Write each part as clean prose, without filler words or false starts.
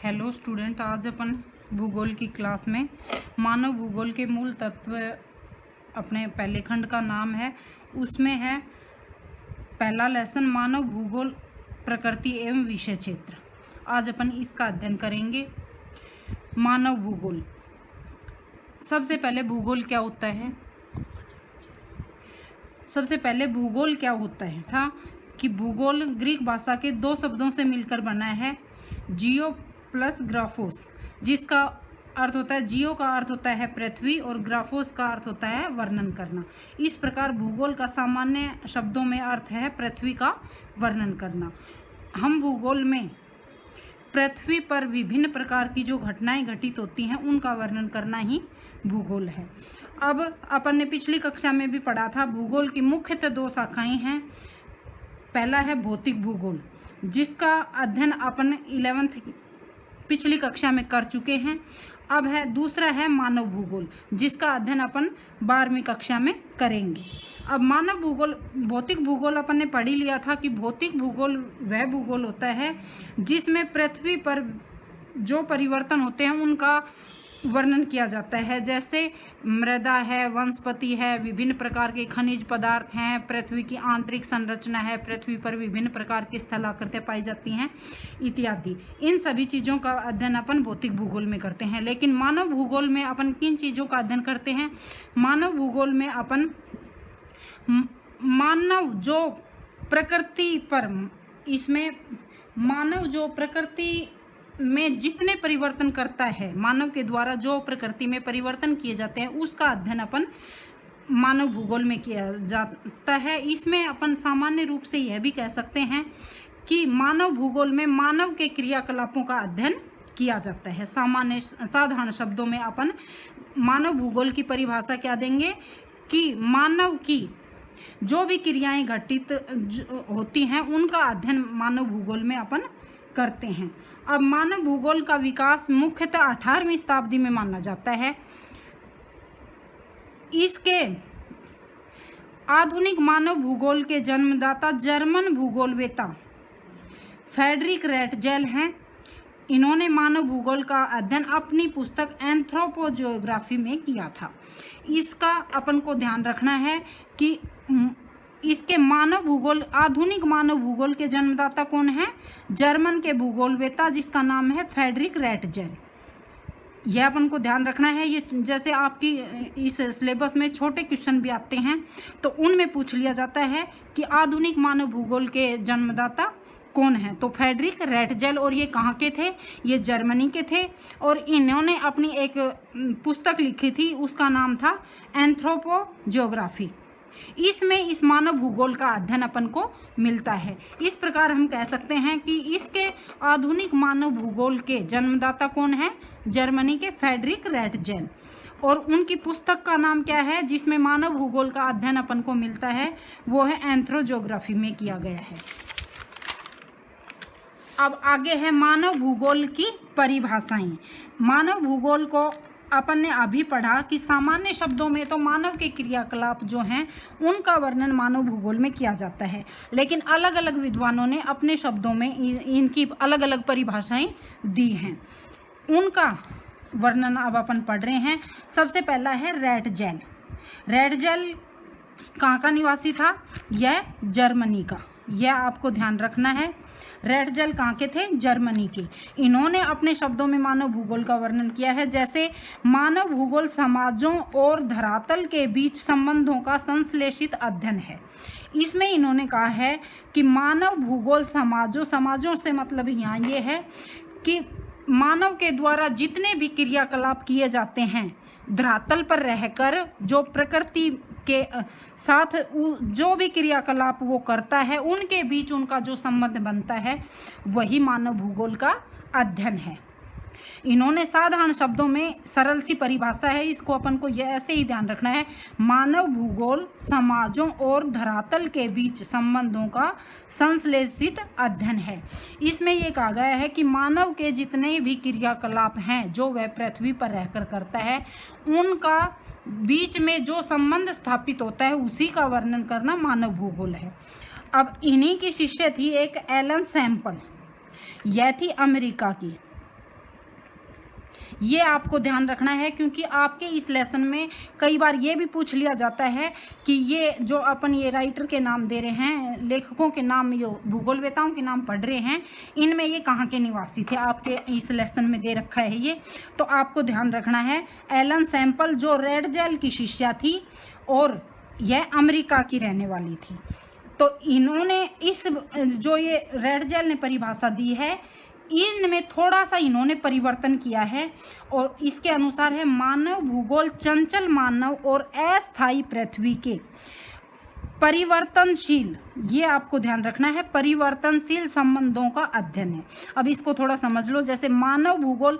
Hello student, आज अपन भूगोल की क्लास में मानव भूगोल के मूल तत्व अपने पहले खंड का नाम है। उसमें है पहला लेसन मानव भूगोल प्रकृति एवं विषय क्षेत्र। आज अपन इसका अध्ययन करेंगे। मानव भूगोल, सबसे पहले भूगोल क्या होता है? सबसे पहले भूगोल क्या होता है था कि भूगोल ग्रीक भाषा के दो शब्दों से मिलकर बना है, जियो प्लस ग्राफोस, जिसका अर्थ होता है, जियो का अर्थ होता है पृथ्वी और ग्राफोस का अर्थ होता है वर्णन करना। इस प्रकार भूगोल का सामान्य शब्दों में अर्थ है पृथ्वी का वर्णन करना। हम भूगोल में पृथ्वी पर विभिन्न प्रकार की जो घटनाएं घटित होती हैं उनका वर्णन करना ही भूगोल है। अब अपन ने पिछली कक्षा में भी पढ़ा था, भूगोल की मुख्यतः दो शाखाएं हैं। पहला है भौतिक भूगोल, जिसका अध्ययन अपन 11th पिछली कक्षा में कर चुके हैं। अब है दूसरा है मानव भूगोल, जिसका अध्ययन अपन 12वीं कक्षा में करेंगे। अब मानव भूगोल, भौतिक भूगोल अपन ने पढ़ ही लिया था कि भौतिक भूगोल वह भूगोल होता है जिसमें पृथ्वी पर जो परिवर्तन होते हैं उनका वर्णन किया जाता है, जैसे मृदा है, वनस्पति है, विभिन्न प्रकार के खनिज पदार्थ हैं, पृथ्वी की आंतरिक संरचना है, पृथ्वी पर विभिन्न प्रकार की स्थलाकृतियां पाई जाती हैं इत्यादि। इन सभी चीज़ों का अध्ययन अपन भौतिक भूगोल में करते हैं। लेकिन मानव भूगोल में अपन किन चीज़ों का अध्ययन करते हैं? मानव भूगोल में अपन मानव जो प्रकृति पर, इसमें मानव जो प्रकृति में जितने परिवर्तन करता है, मानव के द्वारा जो प्रकृति में परिवर्तन किए जाते हैं उसका अध्ययन अपन मानव भूगोल में किया जाता है। इसमें अपन सामान्य रूप से यह भी कह सकते हैं कि मानव भूगोल में मानव के क्रियाकलापों का अध्ययन किया जाता है। साधारण शब्दों में अपन मानव भूगोल की परिभाषा क्या देंगे कि मानव की जो भी क्रियाएं घटित होती हैं उनका अध्ययन मानव भूगोल में अपन करते हैं। अब मानव भूगोल का विकास मुख्यतः 18वीं शताब्दी में माना जाता है। इसके आधुनिक मानव भूगोल के जन्मदाता जर्मन भूगोलवेत्ता फ्रेडरिक रेटजेल हैं। इन्होंने मानव भूगोल का अध्ययन अपनी पुस्तक एंथ्रोपोजियोग्राफी में किया था। इसका अपन को ध्यान रखना है कि इसके मानव भूगोल, आधुनिक मानव भूगोल के जन्मदाता कौन है? जर्मन के भूगोलवेत्ता जिसका नाम है फ्रेडरिक रेटजेल। यह अपन को ध्यान रखना है। ये जैसे आपकी इस सिलेबस में छोटे क्वेश्चन भी आते हैं तो उनमें पूछ लिया जाता है कि आधुनिक मानव भूगोल के जन्मदाता कौन है, तो फ्रेडरिक रेटजेल। और ये कहाँ के थे? ये जर्मनी के थे और इन्होंने अपनी एक पुस्तक लिखी थी, उसका नाम था एंथ्रोपोजियोग्राफी। इसमें इस मानव भूगोल का अध्ययन अपन को मिलता है। इस प्रकार हम कह सकते हैं कि इसके आधुनिक मानव भूगोल के जन्मदाता कौन है? जर्मनी के फ्रेडरिक रेटजेल। और उनकी पुस्तक का नाम क्या है जिसमें मानव भूगोल का अध्ययन अपन को मिलता है? वो है एंथ्रोपोजियोग्राफी में किया गया है। अब आगे है मानव भूगोल की परिभाषाएं। मानव भूगोल को अपन ने अभी पढ़ा कि सामान्य शब्दों में तो मानव के क्रियाकलाप जो हैं उनका वर्णन मानव भूगोल में किया जाता है, लेकिन अलग अलग विद्वानों ने अपने शब्दों में इनकी अलग अलग परिभाषाएं दी हैं। उनका वर्णन अब अपन पढ़ रहे हैं। सबसे पहला है रेटजेल। रेटजेल कहाँ का निवासी था? यह जर्मनी का, यह आपको ध्यान रखना है। रेटजेल कहाँ के थे? जर्मनी के। इन्होंने अपने शब्दों में मानव भूगोल का वर्णन किया है, जैसे मानव भूगोल समाजों और धरातल के बीच संबंधों का संश्लेषित अध्ययन है। इसमें इन्होंने कहा है कि मानव भूगोल समाजों से मतलब यहाँ ये है कि मानव के द्वारा जितने भी क्रियाकलाप किए जाते हैं धरातल पर रहकर, जो प्रकृति के साथ जो भी क्रियाकलाप वो करता है उनके बीच उनका जो संबंध बनता है वही मानव भूगोल का अध्ययन है। इन्होंने साधारण शब्दों में सरल सी परिभाषा है, इसको अपन को यह ऐसे ही ध्यान रखना है। मानव भूगोल समाजों और धरातल के बीच संबंधों का संश्लेषित अध्ययन है। इसमें यह कहा गया है कि मानव के जितने भी क्रियाकलाप हैं जो वह पृथ्वी पर रहकर करता है उनका बीच में जो संबंध स्थापित होता है उसी का वर्णन करना मानव भूगोल है। अब इन्हीं की शिष्य थी एक एलन सैम्पल, यह थी अमेरिका की। ये आपको ध्यान रखना है, क्योंकि आपके इस लेसन में कई बार ये भी पूछ लिया जाता है कि ये जो अपन ये राइटर के नाम दे रहे हैं, लेखकों के नाम, ये भूगोलवेताओं के नाम पढ़ रहे हैं, इनमें ये कहाँ के निवासी थे, आपके इस लेसन में दे रखा है ये, तो आपको ध्यान रखना है। एलन सैम्पल जो रेडजेल की शिष्या थी और यह अमेरिका की रहने वाली थी। तो इन्होंने इस जो ये रेडजेल ने परिभाषा दी है, इनमें थोड़ा सा इन्होंने परिवर्तन किया है और इसके अनुसार है मानव भूगोल चंचल मानव और अस्थायी पृथ्वी के परिवर्तनशील, ये आपको ध्यान रखना है, परिवर्तनशील संबंधों का अध्ययन है। अब इसको थोड़ा समझ लो। जैसे मानव भूगोल,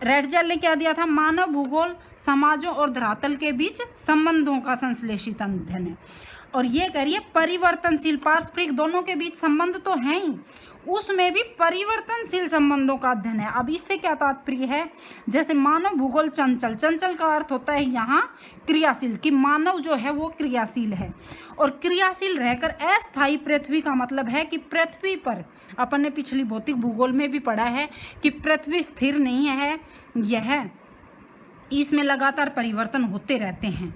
रेडजेल ने क्या दिया था, मानव भूगोल समाजों और धरातल के बीच संबंधों का संश्लेषित अध्ययन है, और ये करिए परिवर्तनशील, पारस्परिक दोनों के बीच संबंध तो हैं ही, उसमें भी परिवर्तनशील संबंधों का अध्ययन है। अब इससे क्या तात्पर्य है, जैसे मानव भूगोल चंचल, चंचल का अर्थ होता है यहाँ क्रियाशील, कि मानव जो है वो क्रियाशील है, और क्रियाशील रहकर अस्थायी पृथ्वी का मतलब है कि पृथ्वी पर, अपन ने पिछली भौतिक भूगोल में भी पढ़ा है कि पृथ्वी स्थिर नहीं है, यह इसमें लगातार परिवर्तन होते रहते हैं।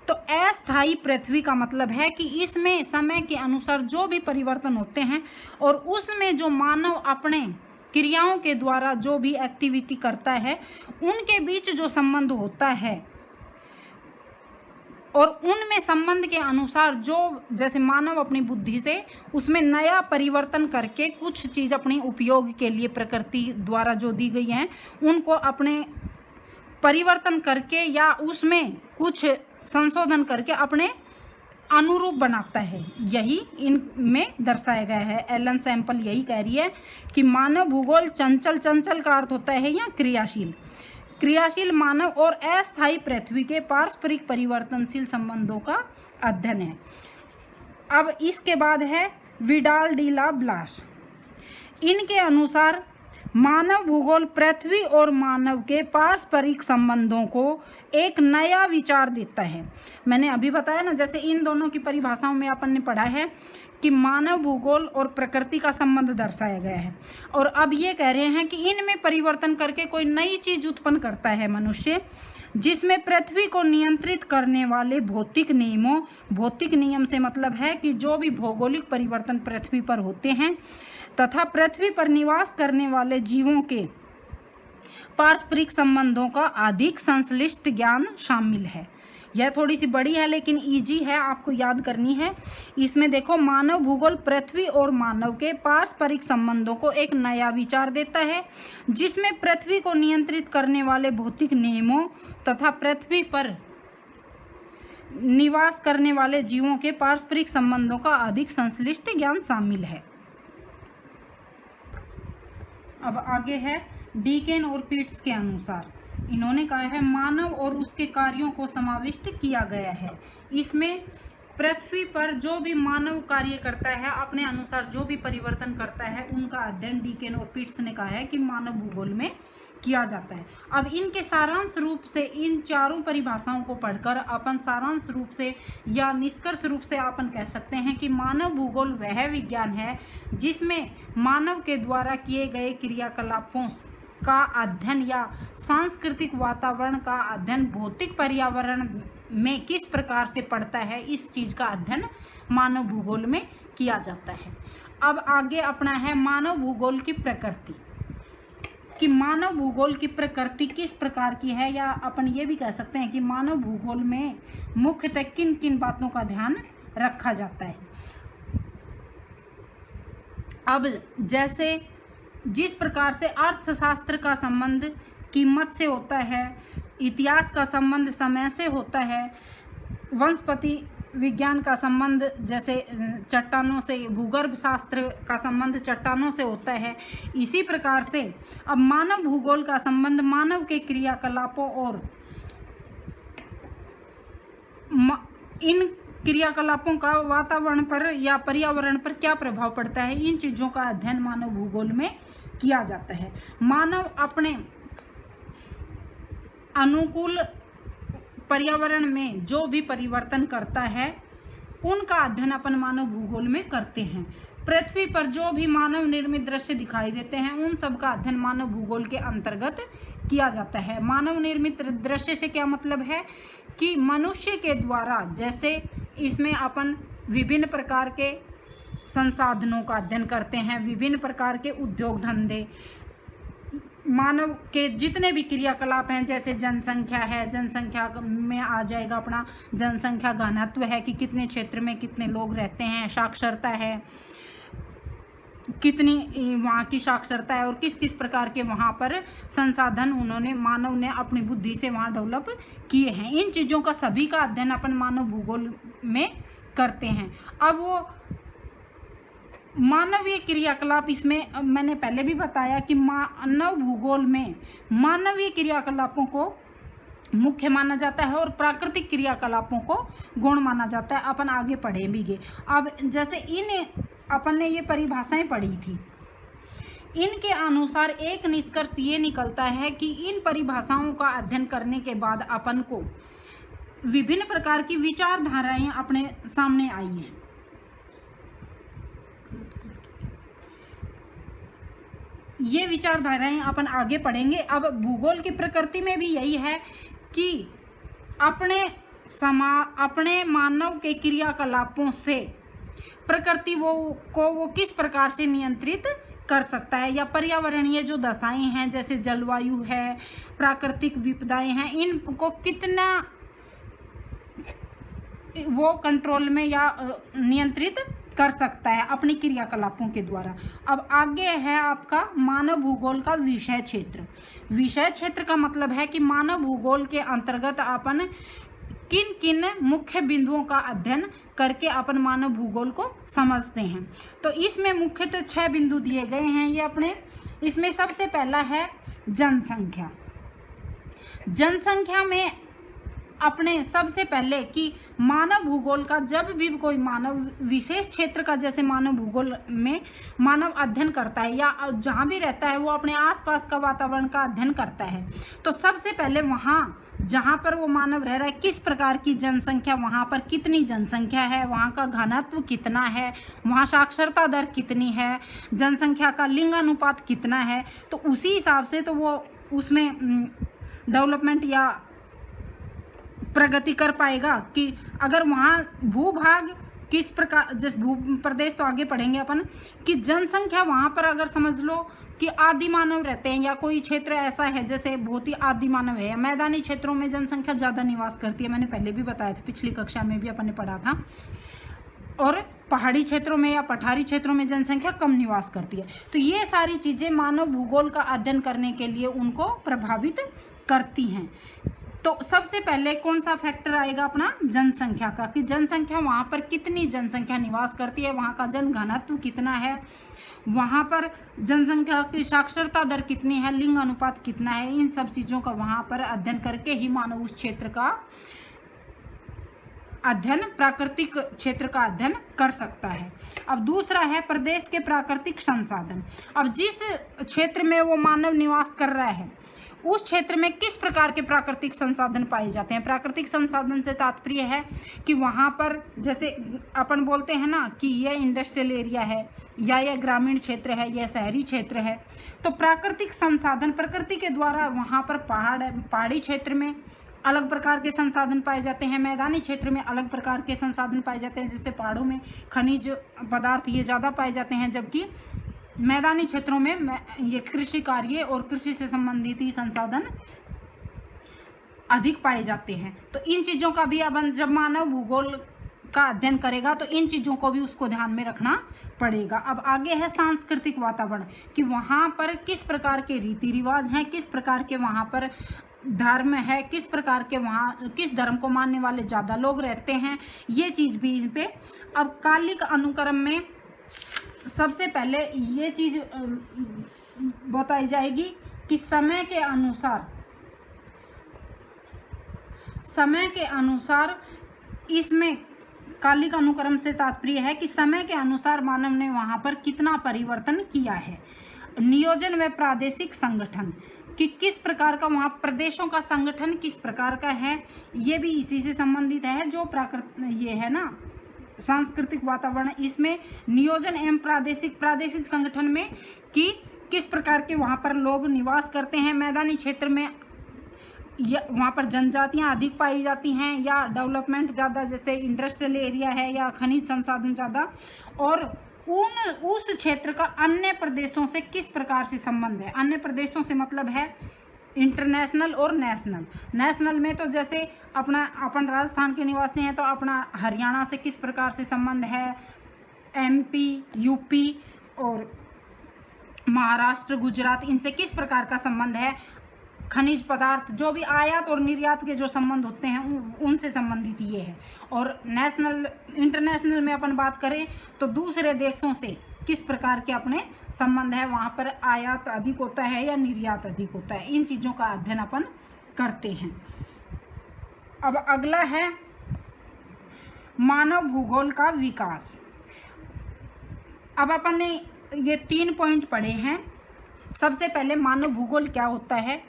तो अस्थायी पृथ्वी का मतलब है कि इसमें समय के अनुसार जो भी परिवर्तन होते हैं और उसमें जो मानव अपने क्रियाओं के द्वारा जो भी एक्टिविटी करता है, उनके बीच जो संबंध होता है और उनमें संबंध के अनुसार जो, जैसे मानव अपनी बुद्धि से उसमें नया परिवर्तन करके कुछ चीज़ अपने उपयोग के लिए प्रकृति द्वारा जो दी गई हैं उनको अपने परिवर्तन करके या उसमें कुछ संशोधन करके अपने अनुरूप बनाता है, यही इनमें दर्शाया गया है। एलन सैम्पल यही कह रही है कि मानव भूगोल चंचल, चंचल का अर्थ होता है या क्रियाशील, क्रियाशील मानव और अस्थायी पृथ्वी के पारस्परिक परिवर्तनशील संबंधों का अध्ययन है। अब इसके बाद है विडाल डी ला ब्लास, इनके अनुसार मानव भूगोल पृथ्वी और मानव के पारस्परिक संबंधों को एक नया विचार देता है। मैंने अभी बताया ना, जैसे इन दोनों की परिभाषाओं में अपन ने पढ़ा है कि मानव भूगोल और प्रकृति का संबंध दर्शाया गया है, और अब ये कह रहे हैं कि इनमें परिवर्तन करके कोई नई चीज उत्पन्न करता है मनुष्य, जिसमें पृथ्वी को नियंत्रित करने वाले भौतिक नियमों, भौतिक नियम से मतलब है कि जो भी भौगोलिक परिवर्तन पृथ्वी पर होते हैं तथा पृथ्वी पर निवास करने वाले जीवों के पारस्परिक संबंधों का अधिक संश्लिष्ट ज्ञान शामिल है। यह थोड़ी सी बड़ी है लेकिन इजी है, आपको याद करनी है। इसमें देखो, मानव भूगोल पृथ्वी और मानव के पारस्परिक संबंधों को एक नया विचार देता है, जिसमें पृथ्वी को नियंत्रित करने वाले भौतिक नियमों तथा पृथ्वी पर निवास करने वाले जीवों के पारस्परिक संबंधों का अधिक संश्लिष्ट ज्ञान शामिल है। अब आगे है डीकेन और पीट्स के अनुसार, इन्होंने कहा है मानव और उसके कार्यों को समाविष्ट किया गया है। इसमें पृथ्वी पर जो भी मानव कार्य करता है, अपने अनुसार जो भी परिवर्तन करता है, उनका अध्ययन डीकेन और पीट्स ने कहा है कि मानव भूगोल में किया जाता है। अब इनके सारांश रूप से, इन चारों परिभाषाओं को पढ़कर अपन सारांश रूप से या निष्कर्ष रूप से अपन कह सकते हैं कि मानव भूगोल वह विज्ञान है जिसमें मानव के द्वारा किए गए क्रियाकलापों का अध्ययन या सांस्कृतिक वातावरण का अध्ययन भौतिक पर्यावरण में किस प्रकार से पड़ता है, इस चीज़ का अध्ययन मानव भूगोल में किया जाता है। अब आगे अपना है मानव भूगोल की प्रकृति, कि मानव भूगोल की प्रकृति किस प्रकार की है, या अपन ये भी कह सकते हैं कि मानव भूगोल में मुख्यतः किन किन बातों का ध्यान रखा जाता है। अब जैसे जिस प्रकार से अर्थशास्त्र का संबंध कीमत से होता है, इतिहास का संबंध समय से होता है, वनस्पति विज्ञान का संबंध जैसे चट्टानों से, भूगर्भ शास्त्र का संबंध चट्टानों से होता है, इसी प्रकार से अब मानव भूगोल का संबंध मानव के क्रियाकलापों और इन क्रियाकलापों का वातावरण पर या पर्यावरण पर क्या प्रभाव पड़ता है, इन चीज़ों का अध्ययन मानव भूगोल में किया जाता है। मानव अपने अनुकूल पर्यावरण में जो भी परिवर्तन करता है, उनका अध्ययन अपन मानव भूगोल में करते हैं। पृथ्वी पर जो भी मानव निर्मित दृश्य दिखाई देते हैं उन सब का अध्ययन मानव भूगोल के अंतर्गत किया जाता है। मानव निर्मित दृश्य से क्या मतलब है कि मनुष्य के द्वारा, जैसे इसमें अपन विभिन्न प्रकार के संसाधनों का अध्ययन करते हैं, विभिन्न प्रकार के उद्योग धंधे, मानव के जितने भी क्रियाकलाप हैं, जैसे जनसंख्या है, जनसंख्या में आ जाएगा अपना जनसंख्या घनत्व है कि कितने क्षेत्र में कितने लोग रहते हैं, साक्षरता है कितनी वहाँ की साक्षरता है और किस किस प्रकार के वहाँ पर संसाधन उन्होंने मानव ने अपनी बुद्धि से वहाँ डेवलप किए हैं। इन चीज़ों का सभी का अध्ययन अपन मानव भूगोल में करते हैं। अब वो मानवीय क्रियाकलाप, इसमें मैंने पहले भी बताया कि मानव भूगोल में मानवीय क्रियाकलापों को मुख्य माना जाता है और प्राकृतिक क्रियाकलापों को गौण माना जाता है। अपन आगे पढ़े भी गए। अब जैसे इन अपन ने ये परिभाषाएं पढ़ी थी, इनके अनुसार एक निष्कर्ष ये निकलता है कि इन परिभाषाओं का अध्ययन करने के बाद अपन को विभिन्न प्रकार की विचारधाराएं अपने सामने आई हैं। ये विचारधाराएं अपन आगे पढ़ेंगे। अब भूगोल की प्रकृति में भी यही है कि अपने मानव के क्रियाकलापों से प्रकृति वो किस प्रकार से नियंत्रित कर सकता है, या पर्यावरणीय जो दशाएं हैं जैसे जलवायु है, प्राकृतिक विपदाएं हैं, इनको कितना वो कंट्रोल में या नियंत्रित कर सकता है अपनी क्रियाकलापों के द्वारा। अब आगे है आपका मानव भूगोल का विषय क्षेत्र। विषय क्षेत्र का मतलब है कि मानव भूगोल के अंतर्गत अपन किन किन मुख्य बिंदुओं का अध्ययन करके अपन मानव भूगोल को समझते हैं। तो इसमें मुख्यतः 6 बिंदु दिए गए हैं ये अपने। इसमें सबसे पहला है जनसंख्या। जनसंख्या में अपने सबसे पहले कि मानव भूगोल का जब भी कोई मानव विशेष क्षेत्र का, जैसे मानव भूगोल में मानव अध्ययन करता है या जहाँ भी रहता है वो अपने आसपास का वातावरण का अध्ययन करता है, तो सबसे पहले वहाँ जहाँ पर वो मानव रह रहा है किस प्रकार की जनसंख्या, वहाँ पर कितनी जनसंख्या है, वहाँ का घनत्व कितना है, वहाँ साक्षरता दर कितनी है, जनसंख्या का लिंग अनुपात कितना है, तो उसी हिसाब से तो वो उसमें डेवलपमेंट या प्रगति कर पाएगा। कि अगर वहाँ भूभाग किस प्रकार, जैसे भू प्रदेश तो आगे पढ़ेंगे अपन, कि जनसंख्या वहाँ पर अगर समझ लो कि आदि मानव रहते हैं या कोई क्षेत्र ऐसा है जैसे बहुत ही आदि मानव है, मैदानी क्षेत्रों में जनसंख्या ज़्यादा निवास करती है, मैंने पहले भी बताया था, पिछली कक्षा में भी अपन ने पढ़ा था, और पहाड़ी क्षेत्रों में या पठारी क्षेत्रों में जनसंख्या कम निवास करती है। तो ये सारी चीज़ें मानव भूगोल का अध्ययन करने के लिए उनको प्रभावित करती हैं। तो सबसे पहले कौन सा फैक्टर आएगा अपना जनसंख्या का, कि जनसंख्या वहाँ पर कितनी जनसंख्या निवास करती है, वहाँ का जन घनत्व कितना है, वहाँ पर जनसंख्या की साक्षरता दर कितनी है, लिंग अनुपात कितना है, इन सब चीज़ों का वहाँ पर अध्ययन करके ही मानव उस क्षेत्र का अध्ययन, प्राकृतिक क्षेत्र का अध्ययन कर सकता है। अब दूसरा है प्रदेश के प्राकृतिक संसाधन। अब जिस क्षेत्र में वो मानव निवास कर रहा है उस क्षेत्र में किस प्रकार के प्राकृतिक संसाधन पाए जाते हैं। प्राकृतिक संसाधन से तात्पर्य है कि वहाँ पर जैसे अपन बोलते हैं ना कि यह इंडस्ट्रियल एरिया है या यह ग्रामीण क्षेत्र है, यह शहरी क्षेत्र है, तो प्राकृतिक संसाधन प्रकृति के द्वारा वहाँ पर पहाड़ी क्षेत्र में अलग प्रकार के संसाधन पाए जाते हैं, मैदानी क्षेत्र में अलग प्रकार के संसाधन पाए जाते हैं, जैसे पहाड़ों में खनिज पदार्थ ये ज़्यादा पाए जाते हैं, जबकि मैदानी क्षेत्रों में ये कृषि कार्य और कृषि से संबंधित ही संसाधन अधिक पाए जाते हैं। तो इन चीज़ों का भी अब जब मानव भूगोल का अध्ययन करेगा तो इन चीज़ों को भी उसको ध्यान में रखना पड़ेगा। अब आगे है सांस्कृतिक वातावरण, कि वहाँ पर किस प्रकार के रीति रिवाज हैं, किस प्रकार के वहाँ पर धर्म है, किस प्रकार के वहाँ किस धर्म को मानने वाले ज़्यादा लोग रहते हैं, ये चीज़ भी इन पे। अब कालिक अनुक्रम में सबसे पहले ये चीज़ बताई जाएगी कि समय के अनुसार इसमें कालिक अनुक्रम से तात्पर्य है कि समय के अनुसार मानव ने वहाँ पर कितना परिवर्तन किया है। नियोजन व प्रादेशिक संगठन, कि किस प्रकार का वहाँ प्रदेशों का संगठन किस प्रकार का है, ये भी इसी से संबंधित है। जो ये है ना सांस्कृतिक वातावरण, इसमें नियोजन एवं प्रादेशिक संगठन में कि किस प्रकार के वहाँ पर लोग निवास करते हैं। मैदानी क्षेत्र में वहाँ पर जनजातियाँ अधिक पाई जाती हैं या डेवलपमेंट ज़्यादा, जैसे इंडस्ट्रियल एरिया है या खनिज संसाधन ज़्यादा, और उस क्षेत्र का अन्य प्रदेशों से किस प्रकार से संबंध है। अन्य प्रदेशों से मतलब है इंटरनेशनल और नेशनल। नेशनल में तो जैसे अपन राजस्थान के निवासी हैं तो अपना हरियाणा से किस प्रकार से संबंध है, एमपी, यूपी और महाराष्ट्र, गुजरात, इनसे किस प्रकार का संबंध है। खनिज पदार्थ, जो भी आयात और निर्यात के जो संबंध होते हैं उनसे संबंधित ये है। और इंटरनेशनल में अपन बात करें तो दूसरे देशों से किस प्रकार के अपने संबंध है, वहाँ पर आयात अधिक होता है या निर्यात अधिक होता है, इन चीज़ों का अध्ययन अपन करते हैं। अब अगला है मानव भूगोल का विकास। अब अपन ने ये 3 पॉइंट पढ़े हैं। सबसे पहले मानव भूगोल क्या होता है,